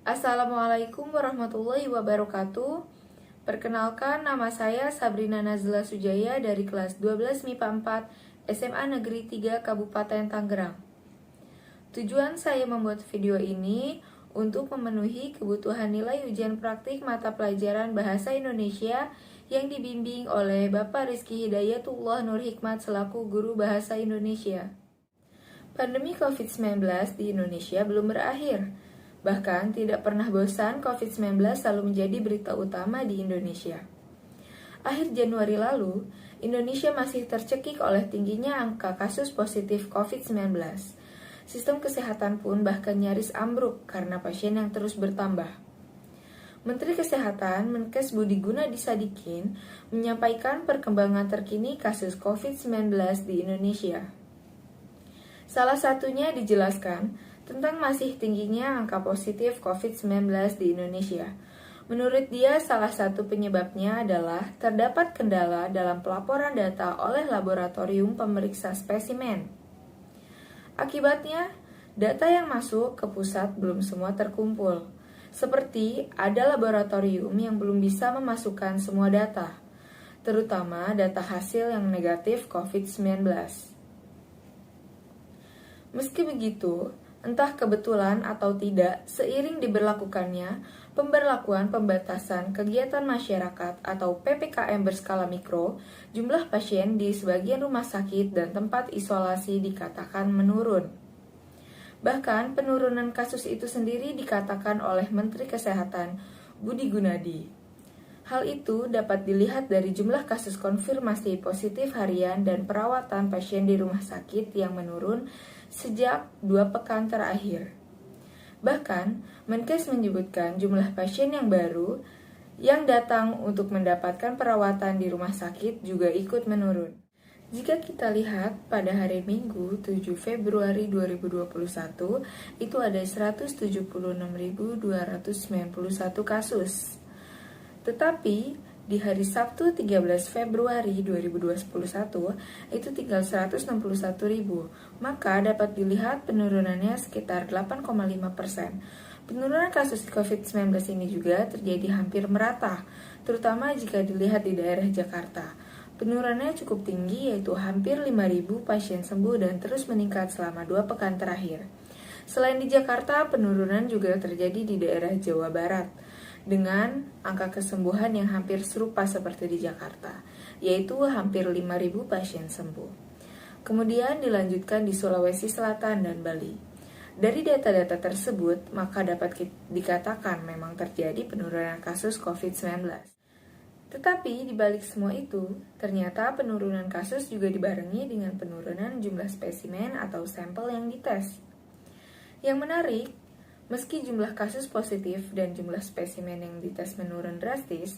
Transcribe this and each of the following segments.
Assalamualaikum warahmatullahi wabarakatuh. Perkenalkan, nama saya Sabrina Nazla Sujaya dari kelas 12 MIPA 4 SMA Negeri 3 Kabupaten Tangerang. Tujuan saya membuat video ini untuk memenuhi kebutuhan nilai ujian praktik mata pelajaran Bahasa Indonesia yang dibimbing oleh Bapak Rizky Hidayatullah Nur Hikmat selaku Guru Bahasa Indonesia. Pandemi COVID-19 di Indonesia belum berakhir. Bahkan tidak pernah bosan COVID-19 selalu menjadi berita utama di Indonesia. Akhir Januari lalu, Indonesia masih tercekik oleh tingginya angka kasus positif COVID-19. Sistem kesehatan pun bahkan nyaris ambruk karena pasien yang terus bertambah. Menteri Kesehatan Menkes Budi Gunadi Sadikin menyampaikan perkembangan terkini kasus COVID-19 di Indonesia. Salah satunya dijelaskan tentang masih tingginya angka positif COVID-19 di Indonesia. Menurut dia, salah satu penyebabnya adalah terdapat kendala dalam pelaporan data oleh laboratorium pemeriksa spesimen. Akibatnya, data yang masuk ke pusat belum semua terkumpul. Seperti ada laboratorium yang belum bisa memasukkan semua data, terutama data hasil yang negatif COVID-19. Meski begitu, entah kebetulan atau tidak, seiring diberlakukannya pemberlakuan pembatasan kegiatan masyarakat atau PPKM berskala mikro, jumlah pasien di sebagian rumah sakit dan tempat isolasi dikatakan menurun. Bahkan penurunan kasus itu sendiri dikatakan oleh Menteri Kesehatan Budi Gunadi. Hal itu dapat dilihat dari jumlah kasus konfirmasi positif harian dan perawatan pasien di rumah sakit yang menurun sejak 2 pekan terakhir. Bahkan, Menkes menyebutkan jumlah pasien yang baru yang datang untuk mendapatkan perawatan di rumah sakit juga ikut menurun. Jika kita lihat pada hari Minggu 7 Februari 2021, itu ada 176.291 kasus. Tetapi di hari Sabtu 13 Februari 2021 itu tinggal 161.000, maka dapat dilihat penurunannya sekitar 8,5%. Penurunan kasus COVID-19 ini juga terjadi hampir merata, terutama jika dilihat di daerah Jakarta. Penurunannya cukup tinggi, yaitu hampir 5.000 pasien sembuh dan terus meningkat selama 2 pekan terakhir. Selain di Jakarta, penurunan juga terjadi di daerah Jawa Barat, dengan angka kesembuhan yang hampir serupa seperti di Jakarta, yaitu hampir 5.000 pasien sembuh. Kemudian dilanjutkan di Sulawesi Selatan dan Bali. Dari data-data tersebut, maka dapat dikatakan memang terjadi penurunan kasus COVID-19. Tetapi di balik semua itu, ternyata penurunan kasus juga dibarengi dengan penurunan jumlah spesimen atau sampel yang dites. Yang menarik, meski jumlah kasus positif dan jumlah spesimen yang dites menurun drastis,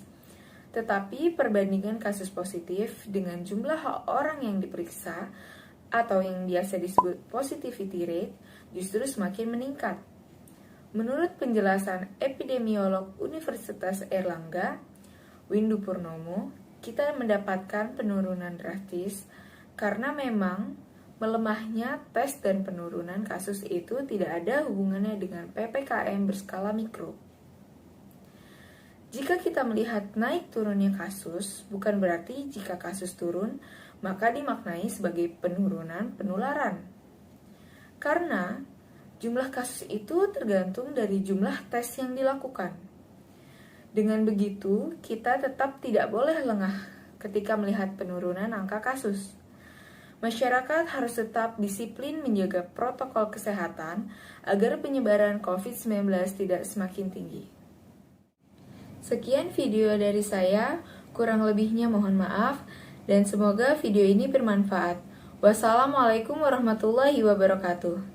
tetapi perbandingan kasus positif dengan jumlah orang yang diperiksa atau yang biasa disebut positivity rate justru semakin meningkat. Menurut penjelasan epidemiolog Universitas Airlangga, Windu Purnomo, kita mendapatkan penurunan drastis karena memang melemahnya tes dan penurunan kasus itu tidak ada hubungannya dengan PPKM berskala mikro. Jika kita melihat naik turunnya kasus, bukan berarti jika kasus turun, maka dimaknai sebagai penurunan penularan. Karena jumlah kasus itu tergantung dari jumlah tes yang dilakukan. Dengan begitu, kita tetap tidak boleh lengah ketika melihat penurunan angka kasus. Masyarakat harus tetap disiplin menjaga protokol kesehatan agar penyebaran COVID-19 tidak semakin tinggi. Sekian video dari saya, kurang lebihnya mohon maaf, dan semoga video ini bermanfaat. Wassalamualaikum warahmatullahi wabarakatuh.